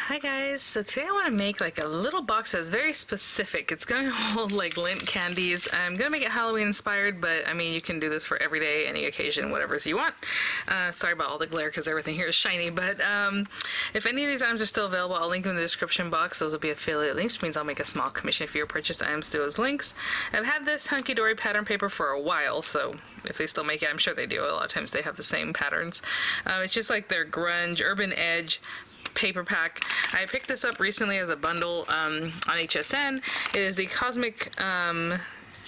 Hi guys, so today I want to make like a little box that's very specific. It's going to hold like lint candies. I'm going to make it Halloween inspired, but I mean you can do this for every day, any occasion, whatever's you want. Sorry about all the glare because everything here is shiny, but if any of these items are still available, I'll link them in the description box. Those will be affiliate links, which means I'll make a small commission for your purchased items through those links. I've had this hunky-dory pattern paper for a while, so if they still make it, I'm sure they do. A lot of times they have the same patterns. It's just like their grunge, urban edge paper pack. I picked this up recently as a bundle on HSN. It is the Cosmic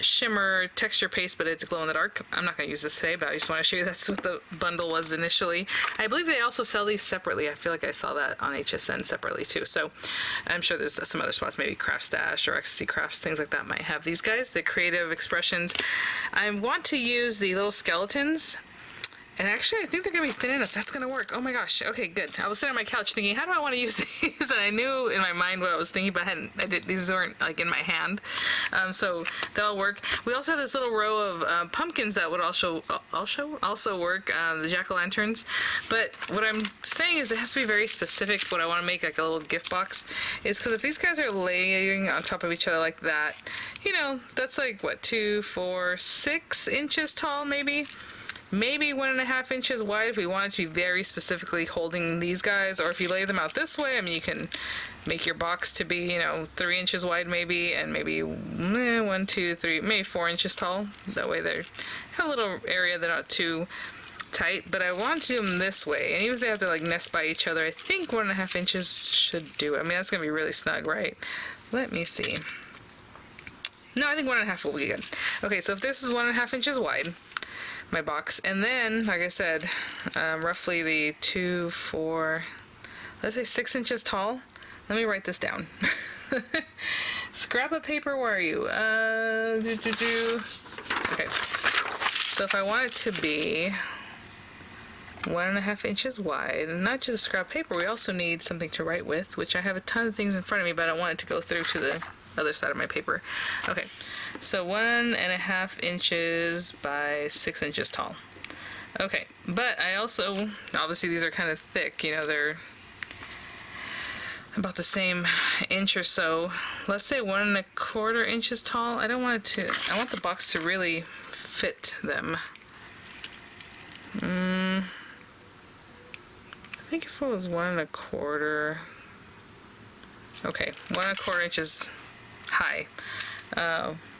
Shimmer Texture Paste, but it's glow in the dark. I'm not going to use this today, but I just want to show you that's what the bundle was initially. I believe they also sell these separately. I feel like I saw that on HSN separately too. So I'm sure there's some other spots, maybe Craft Stash or Ecstasy Crafts, things like that might have these guys, the Creative Expressions. I want to use the little skeletons. And actually, I think they're going to be thin enough. That's going to work. Oh my gosh. Okay, good. I was sitting on my couch thinking, how do I want to use these? And I knew in my mind what I was thinking, but these weren't like in my hand. So that'll work. We also have this little row of pumpkins that would also work, the jack-o'-lanterns. But what I'm saying is it has to be very specific. What I want to make like a little gift box is because if these guys are laying on top of each other like that, you know, that's like, what, 2, 4, 6 inches tall maybe? Maybe 1.5 inches wide if we want it to be very specifically holding these guys, or if you lay them out this way, I mean, you can make your box to be, you know, 3 inches wide maybe, and maybe 1, 2, 3, maybe 4 inches tall. That way they have a little area, they're not too tight, but I want to do them this way, and even if they have to like nest by each other, I think 1.5 inches should do it. I mean, that's gonna be really snug, right? Let me see. No, I think 1.5 will be good. Okay, so if this is 1.5 inches wide, my box, and then like I said, roughly the 2, 4, let's say 6 inches tall. Let me write this down. Scrap of paper, where are you? Okay, so if I want it to be 1.5 inches wide, and not just scrap paper, we also need something to write with, which I have a ton of things in front of me, but I don't want it to go through to the other side of my paper. Okay, so 1.5 inches by 6 inches tall. Okay, but I also, obviously these are kind of thick, you know, they're about the same inch or so. Let's say 1.25 inches tall. I don't want it to, I want the box to really fit them. I think if it was 1.25, okay, 1.25 inches high,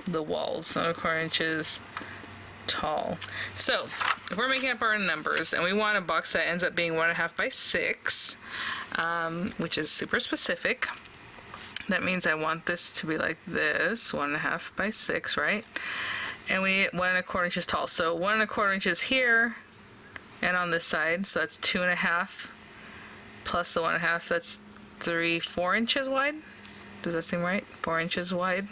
the walls, 1.25 inches tall. So if we're making up our numbers and we want a box that ends up being 1.5 by 6, which is super specific, that means I want this to be like this, 1.5 by 6, right? And we need 1.25 inches tall. So 1.25 inches here and on this side, so that's 2.5 plus the 1.5, that's 4 inches wide. Does that seem right? 4 inches wide.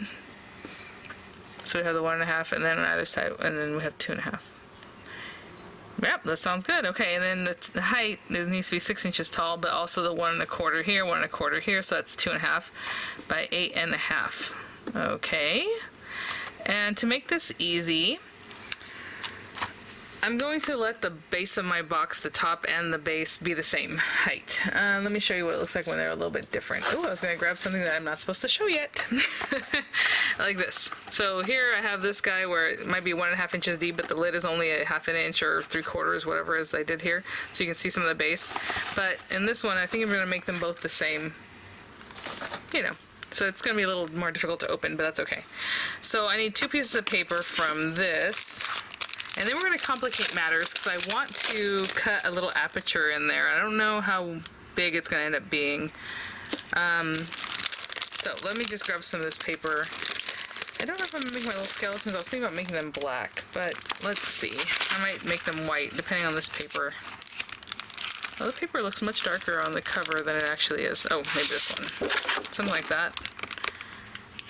So we have the 1.5, and then on either side, and then we have 2.5. Yep, that sounds good. Okay, and then the height needs to be 6 inches tall, but also the 1.25 here, 1.25 here, so that's 2.5 by 8.5. Okay, and to make this easy, I'm going to let the base of my box, the top and the base, be the same height. Let me show you what it looks like when they're a little bit different. Oh, I was going to grab something that I'm not supposed to show yet. Like this. So here I have this guy where it might be 1.5 inches deep, but the lid is only 1/2 inch or 3/4, whatever as I did here. So you can see some of the base. But in this one, I think I'm going to make them both the same, you know. So it's going to be a little more difficult to open, but that's okay. So I need 2 pieces of paper from this. And then we're going to complicate matters because I want to cut a little aperture in there. I don't know how big it's going to end up being. So let me just grab some of this paper. I don't know if I'm going to make my little skeletons. I was thinking about making them black, but let's see. I might make them white depending on this paper. Oh, the paper looks much darker on the cover than it actually is. Oh, maybe this one. Something like that.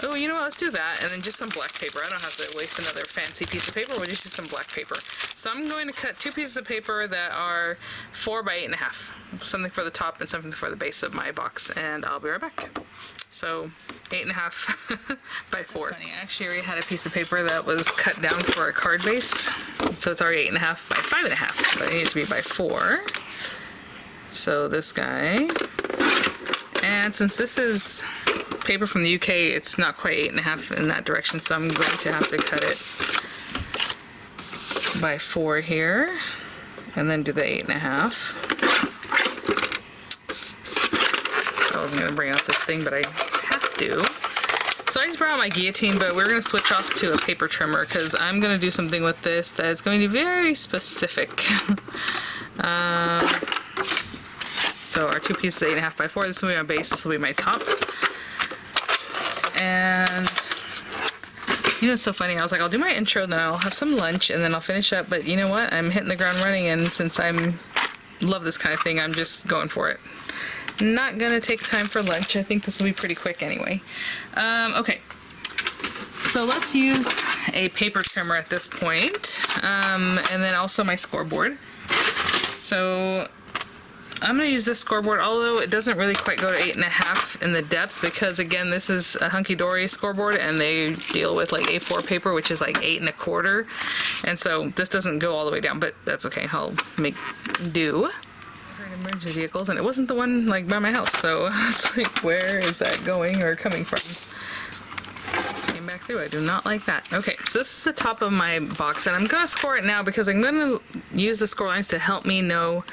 Oh, you know what, let's do that, and then just some black paper. I don't have to waste another fancy piece of paper, we'll just use some black paper. So I'm going to cut 2 pieces of paper that are 4 by 8.5. Something for the top and something for the base of my box, and I'll be right back. So 8.5 by 4. That's funny, I actually already had a piece of paper that was cut down for a card base. So it's already 8.5 by 5.5, but it needs to be by 4. So this guy And since this is paper from the UK, it's not quite 8.5 in that direction, so I'm going to have to cut it by 4 here, and then do the 8.5. I wasn't going to bring out this thing, but I have to. So I just brought out my guillotine, but we're going to switch off to a paper trimmer because I'm going to do something with this that is going to be very specific. So our 2 pieces, 8.5 by 4. This will be my base. This will be my top. And you know, it's so funny. I was like, I'll do my intro, then I'll have some lunch, and then I'll finish up. But you know what? I'm hitting the ground running, and since love this kind of thing, I'm just going for it. Not gonna take time for lunch. I think this will be pretty quick anyway. Okay, so let's use a paper trimmer at this point, and then also my scoreboard. So I'm gonna use this scoreboard, although it doesn't really quite go to 8.5 in the depth, because again, this is a hunky-dory scoreboard, and they deal with like A4 paper, which is like 8.25, and so this doesn't go all the way down, but that's okay. I'll make do. Emergency vehicles, and it wasn't the one like by my house, so I was like, where is that going or coming from? Came back through. I do not like that. Okay, so this is the top of my box, and I'm gonna score it now because I'm gonna use the score lines to help me know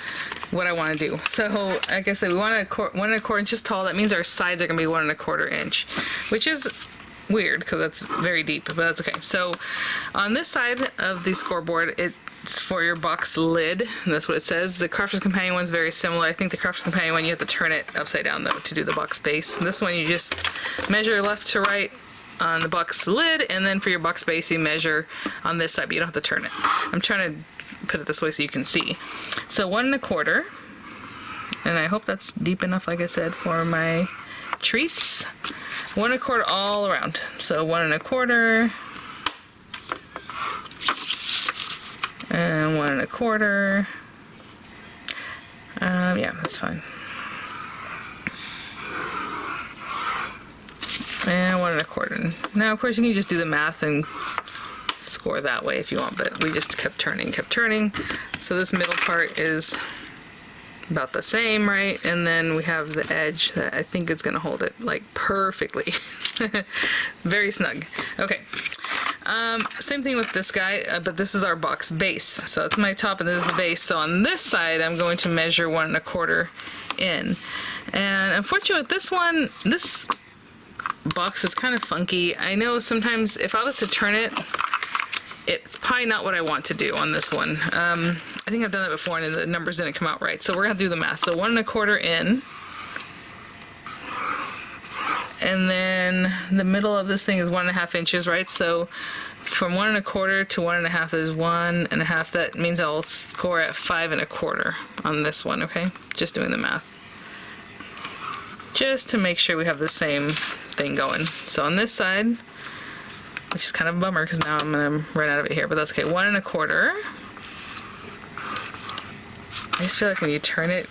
what I want to do. So like I said, we want 1.25 inches tall. That means our sides are gonna be 1.25 inch, which is weird because that's very deep, but that's okay. So on this side of the scoreboard, it's for your box lid, and that's what it says. The Crafter's Companion one's very similar. I think the Crafter's Companion one, you have to turn it upside down though to do the box base. This one, you just measure left to right on the box lid, and then for your box base, you measure on this side, but you don't have to turn it. I'm trying to put it this way so you can see. So 1.25, and I hope that's deep enough, like I said, for my treats. 1.25 all around. So 1.25. And 1.25. Yeah, that's fine. And 1.25. Now, of course, you can just do the math and score that way if you want, but we just kept turning. So this middle part is about the same, right? And then we have the edge that I think is going to hold it like perfectly. Very snug. Okay. Same thing with this guy, but this is our box base. So it's my top and this is the base. So on this side, I'm going to measure 1.25 in. And unfortunately with this one, this box is kind of funky. I know sometimes if I was to turn it, it's probably not what I want to do on this one. I think I've done that before and the numbers didn't come out right. So we're gonna do the math. So 1.25 in. And then the middle of this thing is 1.5 inches, right? So from 1.25 to 1.5 is 1.5. That means I'll score at 5.25 on this one, okay? Just doing the math. Just to make sure we have the same thing going. So on this side, which is kind of a bummer because now I'm gonna run out of it here, but that's okay. 1.25. I just feel like when you turn it,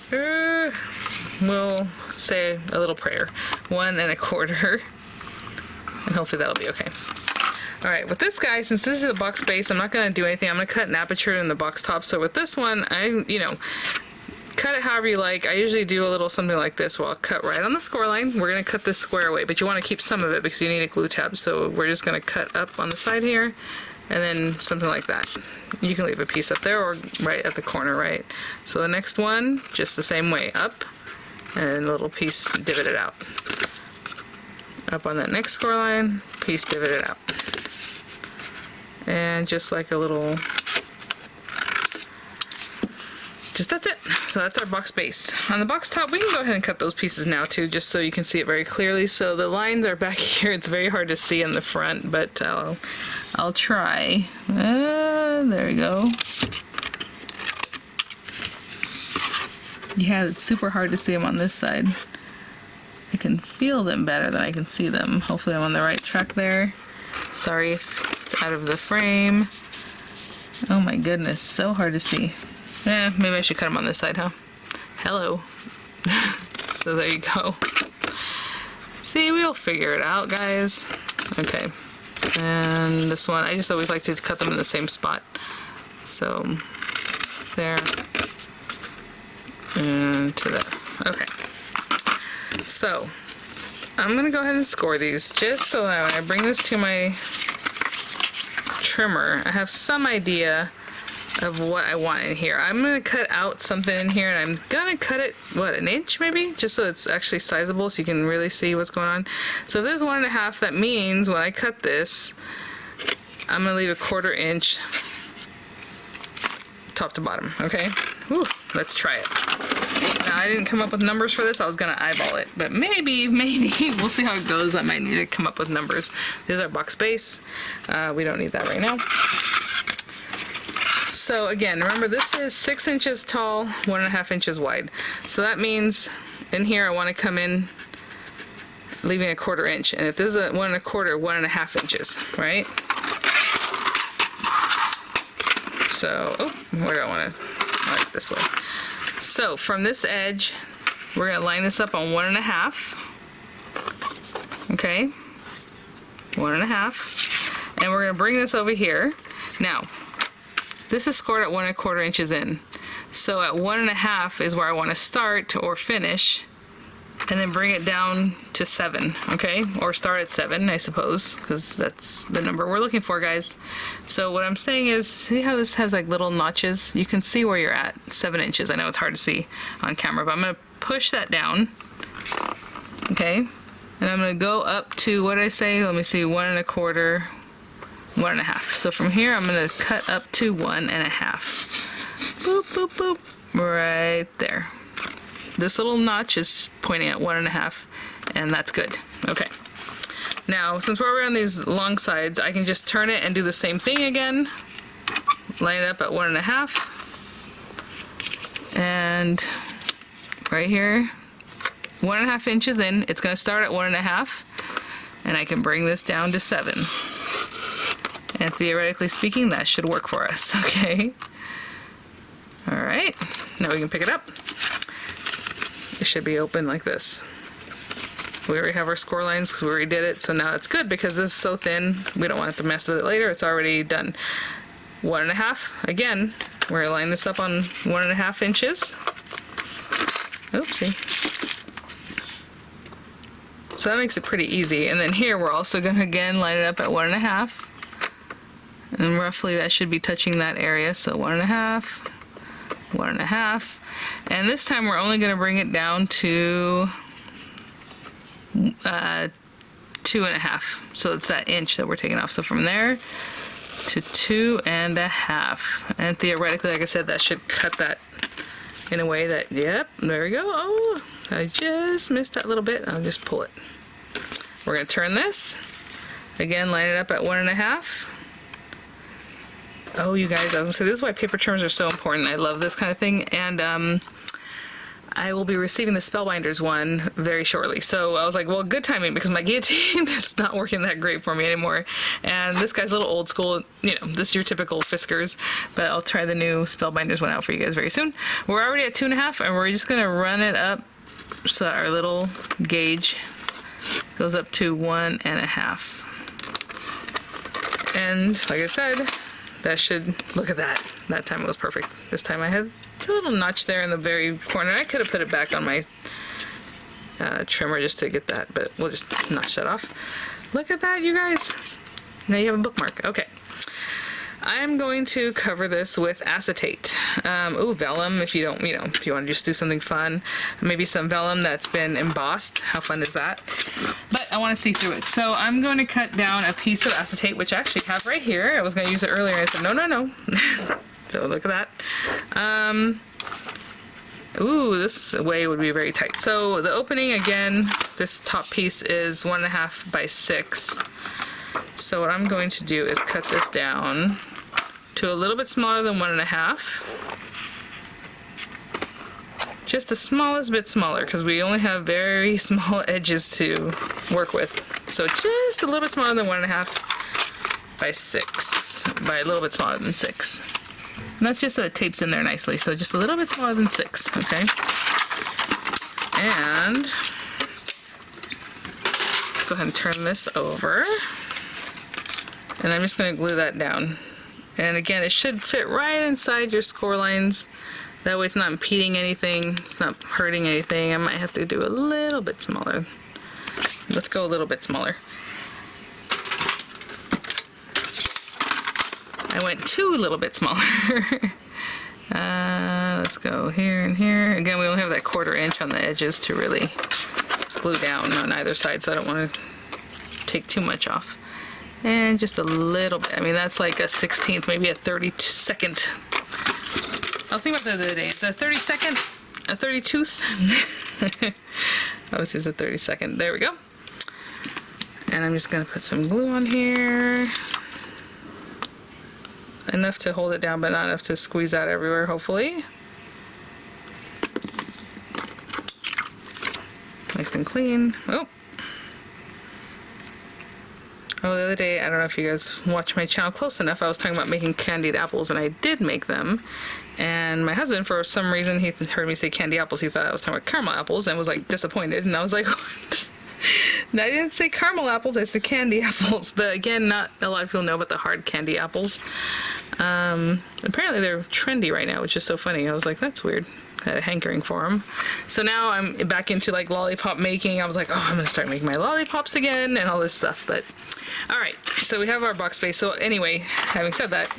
we'll say a little prayer. 1.25, and hopefully that'll be okay. All right, with this guy, since this is a box base, I'm not gonna do anything. I'm gonna cut an aperture in the box top. So with this one, cut it however you like. I usually do a little something like this where I'll cut right on the score line. We're gonna cut this square away, but you wanna keep some of it because you need a glue tab. So we're just gonna cut up on the side here, and then something like that. You can leave a piece up there or right at the corner, right? So the next one, just the same way, up, and a little piece divoted out. Up on that next score line, piece divoted out. And just like a little, that's it. So that's our box base. On the box top, we can go ahead and cut those pieces now too, just so you can see it very clearly. So the lines are back here. It's very hard to see in the front, but I'll try. There we go. Yeah, it's super hard to see them on this side. I can feel them better than I can see them. Hopefully I'm on the right track there. Sorry if it's out of the frame. Oh my goodness, so hard to see. Yeah, maybe I should cut them on this side, huh? Hello. So there you go. See, we'll figure it out, guys. Okay. And this one, I just always like to cut them in the same spot. So, there. And to there. Okay. So I'm gonna go ahead and score these just so that when I bring this to my trimmer, I have some idea of what I want in here. I'm gonna cut out something in here, and I'm gonna cut it, what, an inch maybe? Just so it's actually sizable so you can really see what's going on. So if this is 1.5, that means when I cut this, I'm gonna leave a 1/4 inch top to bottom, okay? Whew, let's try it. Now, I didn't come up with numbers for this. I was gonna eyeball it, but maybe, we'll see how it goes. I might need to come up with numbers. This is our box base. We don't need that right now. So again, remember this is 6 inches tall, 1.5 inches wide. So that means in here I want to come in leaving a 1/4 inch. And if this is a 1 1/4, 1.5 inches, right? So, oh, where do I want to? Like this way. So from this edge, we're going to line this up on 1.5. Okay, 1.5. And we're going to bring this over here. Now, this is scored at 1 1/4 inches in. So at 1.5 is where I want to start or finish, and then bring it down to 7, okay? Or start at 7, I suppose, because that's the number we're looking for, guys. So what I'm saying is, see how this has like little notches? You can see where you're at, 7 inches. I know it's hard to see on camera, but I'm gonna push that down, okay? And I'm gonna go up to, what did I say? Let me see, 1 1/4, 1.5. So from here, I'm gonna cut up to 1.5. Boop, boop, boop, right there. This little notch is pointing at 1.5, and that's good. Okay. Now, since we're on these long sides, I can just turn it and do the same thing again. Line it up at 1.5. And right here, 1.5 inches in, it's gonna start at 1.5, and I can bring this down to 7. And theoretically speaking, that should work for us, okay? All right, now we can pick it up. It should be open like this. We already have our score lines because we already did it, so now it's good because this is so thin, we don't want to mess with it later, it's already done. 1.5, again, we're gonna line this up on 1.5 inches. Oopsie. So that makes it pretty easy. And then here, we're also gonna again line it up at 1.5. And roughly that should be touching that area, so 1.5, 1.5. And this time we're only going to bring it down to 2.5. So it's that inch that we're taking off. So from there to 2.5. And theoretically, like I said, that should cut that in a way that, yep, there we go. Oh, I just missed that little bit. I'll just pull it. We're going to turn this. Again, line it up at 1.5. Oh, you guys, I was gonna say, this is why paper trimmers are so important. I love this kind of thing, and I will be receiving the Spellbinders one very shortly. So I was like, well, good timing, because my guillotine is not working that great for me anymore. And this guy's a little old school, you know, this is your typical Fiskars, but I'll try the new Spellbinders one out for you guys very soon. We're already at 2.5, and we're just gonna run it up so that our little gauge goes up to 1.5. And like I said, that should, look at that. That time it was perfect. This time I had a little notch there in the very corner. I could have put it back on my trimmer just to get that, but we'll just notch that off. Look at that, you guys. Now you have a bookmark. Okay. I am going to cover this with acetate. Ooh, vellum, if you don't, you know, if you want to just do something fun. Maybe some vellum that's been embossed. How fun is that? But I want to see through it. So I'm going to cut down a piece of acetate, which I actually have right here. I was going to use it earlier, and I said, no, no, no. So look at that. Ooh, this way would be very tight. So the opening, again, this top piece is 1.5 by 6. So what I'm going to do is cut this down to a little bit smaller than 1.5. Just the smallest bit smaller, because we only have very small edges to work with. So just a little bit smaller than 1.5 by 6, by a little bit smaller than 6. And that's just so it tapes in there nicely. So just a little bit smaller than 6, okay? And let's go ahead and turn this over. And I'm just going to glue that down. And again, it should fit right inside your score lines That way it's not impeding anything, it's not hurting anything. I might have to do a little bit smaller. Let's go a little bit smaller. I went too a little bit smaller. Let's go here and here. Again, we only have that 1/4 inch on the edges to really glue down on either side, so I don't want to take too much off. And just a little bit. I mean, that's like a 16th, maybe a 32nd. I was thinking about that the other day. It's a 32nd, a 32th. Obviously, it's a 32nd. There we go. And I'm just going to put some glue on here. Enough to hold it down, but not enough to squeeze out everywhere, hopefully. Nice and clean. Oh, the other day, I don't know if you guys watch my channel close enough, I was talking about making candied apples, and I did make them. And my husband, for some reason, he heard me say candy apples. He thought I was talking about caramel apples and was like disappointed. And I was like, what? No, I didn't say caramel apples, I said candy apples. But again, not a lot of people know about the hard candy apples. Apparently they're trendy right now, which is so funny. I was like, that's weird. I had a hankering for them. So now I'm back into like lollipop making. I was like, oh, I'm gonna start making my lollipops again and all this stuff. But all right, so we have our box base. So anyway, having said that,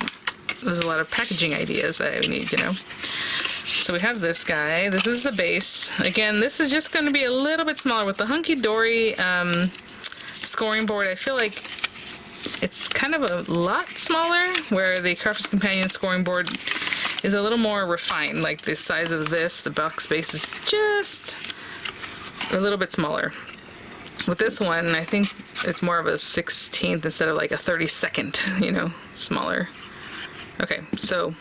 there's a lot of packaging ideas that I need, you know. So we have this guy. This is the base. Again, this is just going to be a little bit smaller with the Hunky Dory scoring board. I feel like it's kind of a lot smaller, where the Carefree Companion scoring board is a little more refined. Like the size of this, the box base is just a little bit smaller. With this one, I think it's more of a 16th instead of like a 32nd, you know, smaller. Okay, so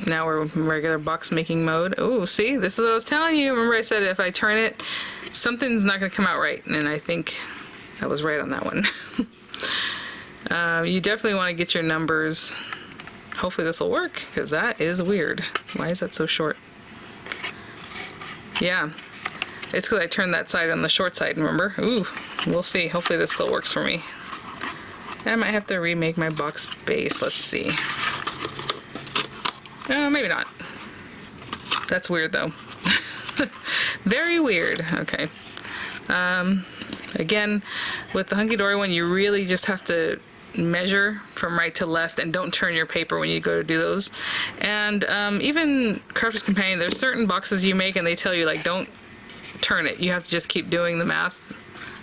now we're in regular box making mode. Oh, see, this is what I was telling you. Remember I said if I turn it, something's not going to come out right, and I think I was right on that one. You definitely want to get your numbers. Hopefully this will work, because that is weird. Why is that so short? Yeah, it's because I turned that side on the short side, remember? Ooh, we'll see. Hopefully this still works for me. I might have to remake my box base. Let's see. Maybe not. That's weird though. Very weird. Okay. Again, with the Hunky Dory one, you really just have to measure from right to left, and don't turn your paper when you go to do those. And even Carefree Companion, there's certain boxes you make and they tell you like don't turn it. You have to just keep doing the math.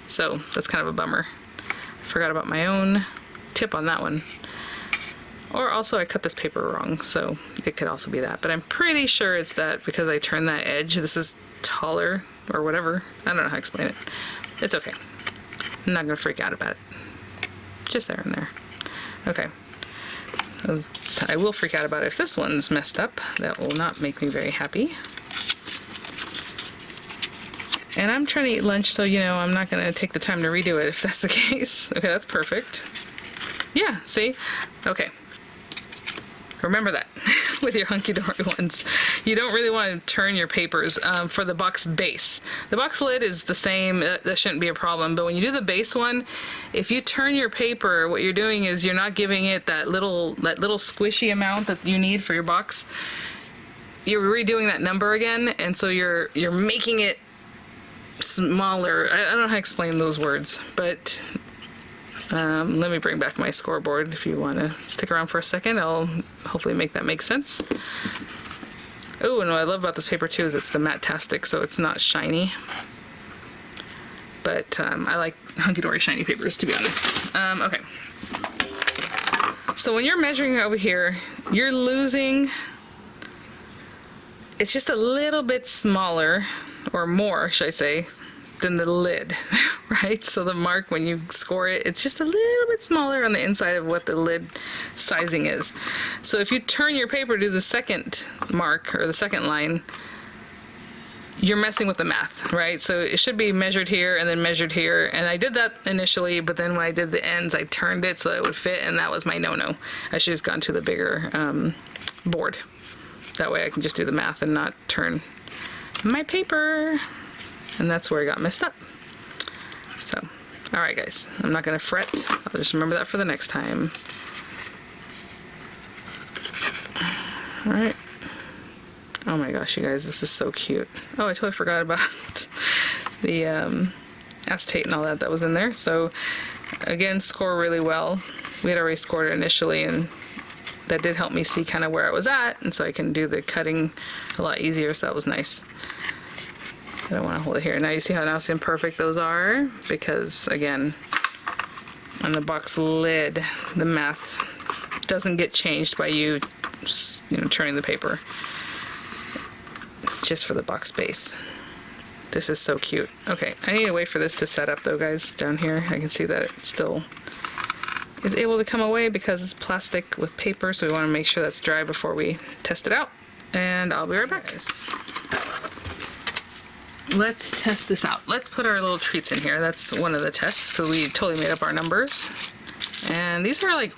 So that's kind of a bummer. Forgot about my own tip on that one. Or also I cut this paper wrong, so it could also be that. But I'm pretty sure it's that because I turned that edge. This is taller or whatever. I don't know how to explain it. It's okay. I'm not going to freak out about it. Just there and there. Okay. I will freak out about it if this one's messed up. That will not make me very happy. And I'm trying to eat lunch, so, you know, I'm not going to take the time to redo it if that's the case. Okay, that's perfect. Yeah, see? Okay. Remember that with your Hunky Dory ones. You don't really want to turn your papers for the box base. The box lid is the same. That shouldn't be a problem. But when you do the base one, if you turn your paper, what you're doing is you're not giving it that little squishy amount that you need for your box. You're redoing that number again, and so you're making it smaller. I don't know how to explain those words, but let me bring back my scoreboard. If you want to stick around for a second, I'll hopefully make that make sense. Oh, and what I love about this paper too is it's the matte-tastic, so it's not shiny. But I like Hunky Dory shiny papers, to be honest. Okay. So when you're measuring over here, you're losing, it's just a little bit smaller, or more, should I say, than the lid, right? So the mark, when you score it, it's just a little bit smaller on the inside of what the lid sizing is. So if you turn your paper to do the second mark, or the second line, you're messing with the math, right? So it should be measured here and then measured here. And I did that initially, but then when I did the ends, I turned it so it would fit, and that was my no-no. I should have just gone to the bigger board. That way I can just do the math and not turn my paper. And that's where I got messed up. So, all right, guys, I'm not gonna fret. I'll just remember that for the next time. All right. Oh my gosh, you guys, this is so cute. Oh, I totally forgot about the acetate and all that was in there. So again, score really well. We had already scored it initially, and that did help me see kind of where I was at, and so I can do the cutting a lot easier, so that was nice. I don't want to hold it here. Now you see how nice and perfect those are, because again, on the box lid, the math doesn't get changed by you know, turning the paper. It's just for the box base. This is so cute. Okay, I need to wait for this to set up though, guys. Down here, I can see that it still is able to come away because it's plastic with paper, so we want to make sure that's dry before we test it out. And I'll be right back. Let's test this out. Let's put our little treats in here. That's one of the tests, because we totally made up our numbers. And these are like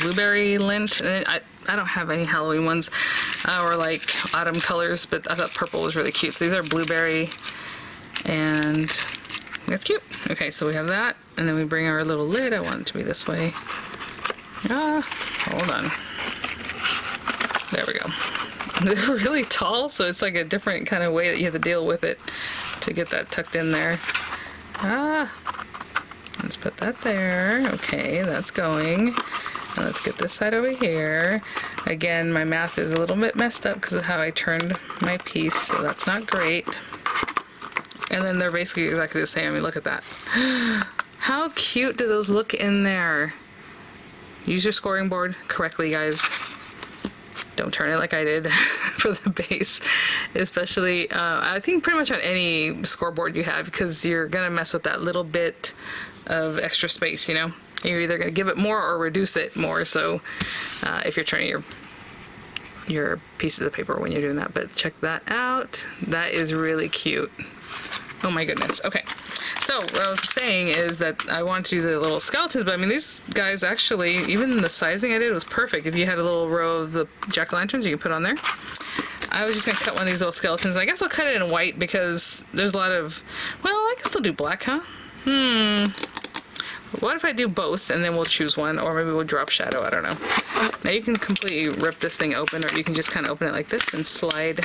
blueberry lint. And I don't have any Halloween ones or like autumn colors, but I thought purple was really cute. So these are blueberry, and that's cute. Okay, so we have that, and then we bring our little lid. I want it to be this way. Hold on. There we go. They're really tall, so it's like a different kind of way that you have to deal with it to get that tucked in there. Let's put that there. Okay, that's going. Now let's get this side over here. Again, my math is a little bit messed up because of how I turned my piece, so that's not great. And then they're basically exactly the same. I mean, look at that. How cute do those look in there? Use your scoring board correctly, guys. Don't turn it like I did for the base, especially I think pretty much on any scoreboard you have, because you're gonna mess with that little bit of extra space, you know. You're either gonna give it more or reduce it more, so if you're turning your pieces of paper when you're doing that. But check that out. That is really cute. Oh my goodness. Okay, so what I was saying is that I want to do the little skeletons, but I mean, these guys actually, even the sizing I did was perfect. If you had a little row of the jack-o'-lanterns, you can put on there. I was just gonna cut one of these little skeletons. I guess I'll cut it in white because there's a lot of, well, I can still do black, huh? What if I do both and then we'll choose one, or maybe we'll drop shadow, I don't know. Now you can completely rip this thing open, or you can just kind of open it like this and slide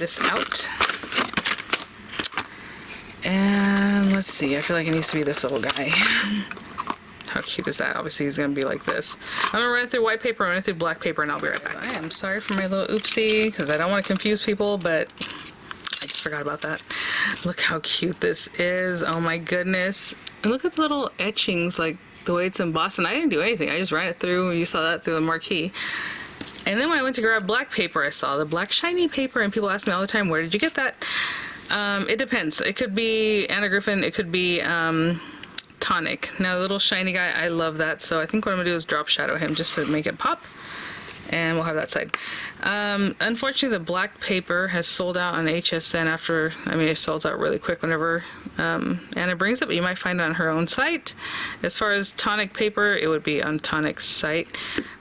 this out. And let's see, I feel like it needs to be this little guy. How cute is that? Obviously he's gonna be like this. I'm gonna run it through white paper, I'm gonna run it through black paper, and I'll be right back. I am sorry for my little oopsie, because I don't want to confuse people, but I just forgot about that. Look how cute this is. Oh my goodness. And look at the little etchings, like the way it's embossed. And I didn't do anything. I just ran it through. You saw that through the marquee. And then when I went to grab black paper, I saw the black shiny paper, and people ask me all the time, where did you get that? It depends. It could be Anna Griffin. It could be Tonic. Now the little shiny guy, I love that. So I think what I'm gonna do is drop shadow him just to make it pop. And we'll have that side. Unfortunately, the black paper has sold out on HSN after, I mean, it sells out really quick whenever Anna brings it, but you might find it on her own site. As far as Tonic paper, it would be on Tonic's site.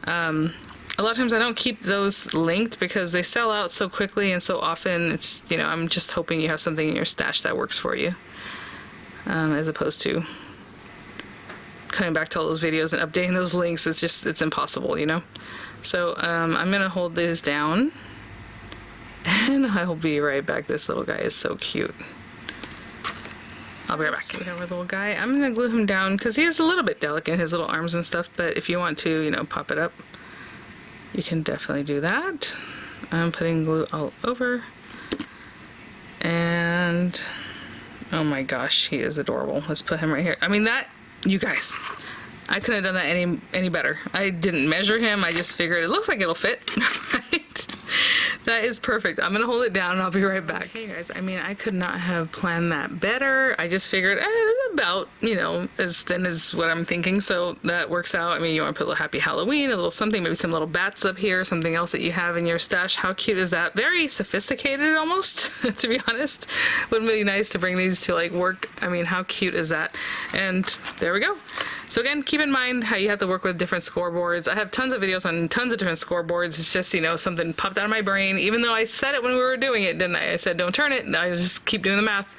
A lot of times I don't keep those linked because they sell out so quickly and so often. It's, you know, I'm just hoping you have something in your stash that works for you, as opposed to coming back to all those videos and updating those links. It's just, it's impossible, you know. So I'm gonna hold this down, and I'll be right back. This little guy is so cute. I'll be right back. So we have our little guy. I'm gonna glue him down because he is a little bit delicate, his little arms and stuff, but if you want to, you know, pop it up, you can definitely do that. I'm putting glue all over, and oh my gosh, he is adorable. Let's put him right here. I mean, that, you guys, I couldn't have done that any better. I didn't measure him. I just figured it looks like it'll fit. Right? That is perfect. I'm gonna hold it down and I'll be right back. Hey guys, I mean, I could not have planned that better. I just figured it's about, you know, as thin as what I'm thinking, so that works out. I mean, you want to put a little happy Halloween, a little something, maybe some little bats up here, something else that you have in your stash. How cute is that? Very sophisticated almost, to be honest. Would be really nice to bring these to like work. I mean, how cute is that? And there we go. So again, keep in mind how you have to work with different scoreboards. I have tons of videos on tons of different scoreboards. It's just, you know, something popped out of my brain, even though I said it when we were doing it, didn't I? I said, don't turn it. I just keep doing the math.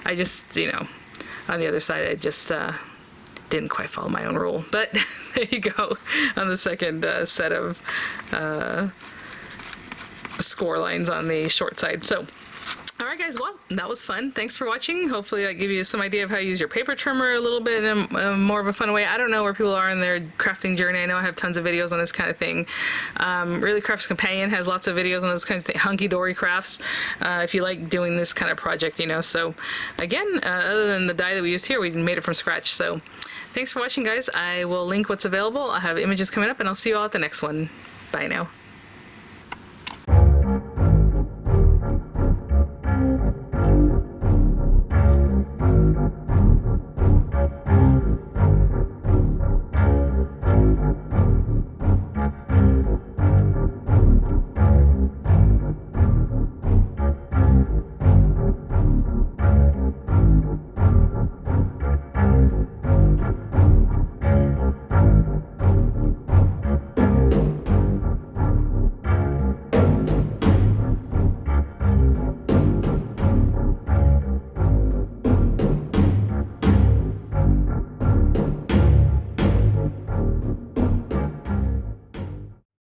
I just, you know, on the other side, I just didn't quite follow my own rule. But there you go on the second set of score lines on the short side. So alright guys, well, that was fun. Thanks for watching. Hopefully that gave you some idea of how to use your paper trimmer a little bit in a more of a fun way. I don't know where people are in their crafting journey. I know I have tons of videos on this kind of thing. Really Crafts Companion has lots of videos on those kinds of things, hunky-dory crafts, if you like doing this kind of project, you know. So again, other than the die that we used here, we made it from scratch. So thanks for watching guys. I will link what's available. I'll have images coming up and I'll see you all at the next one. Bye now.